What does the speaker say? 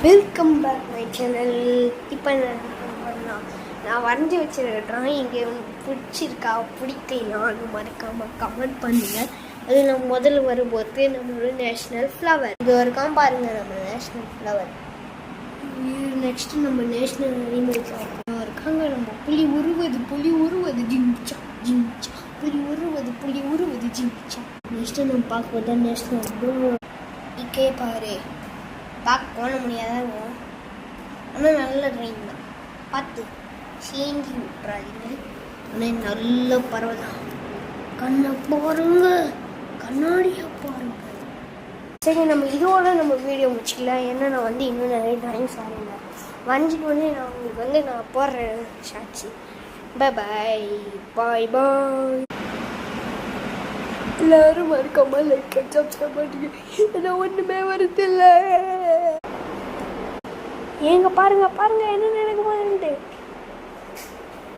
Welcome back my channel. இப்போ நான் வரைஞ்சி வச்சிருக்க ட்ராயிங்கு உங்களுக்கு பிடிச்சிருக்கா பிடிக்கலையா அது மறக்காமல் கமெண்ட் பண்ணுங்கள். அது நம்ம முதல்ல வரும்போது நம்மளோட நேஷ்னல் ஃப்ளவர் இது வரைக்கும் பாருங்கள். நம்ம நேஷ்னல் ஃப்ளவர் நெக்ஸ்ட்டு நம்ம நேஷ்னல் அனிமல்ஸ் இருக்காங்க. நம்ம புலி உருவது ஜிங்சா ஜிங்சா புலி உருவது ஜிங்சா. நெக்ஸ்ட்டு நம்ம பார்க்கும்போது நேஷ்னல் ப்ளூ இக்கே பாரு பார்க்க போன முடியாதாங்க. ஆனால் நல்ல ட்ரெயின் தான், பார்த்து சேஞ்சி விட்றாதீங்க. ஆனால் நல்ல பரவாயில்ல. கண்ணை பாருங்க, கண்ணாடியை பாருங்க. சரி, நம்ம இதோட நம்ம வீடியோ முடிச்சிக்கலாம். ஏன்னா நான் இன்னும் நிறைய ட்ராயிங்ஸ் வரையில வரைஞ்சிட்டு நான் உங்களுக்கு நான் போடுறேன் ஷாட்ஸு. பாய் பாய் பாய். எல்லாரும் மறக்காம லைக் சப்ஸ்கிரைப் பண்ணுங்க. ஏன்னா ஒன்றுமே வருது இல்லை. ஏங்க பாருங்க என்ன நடக்குமா.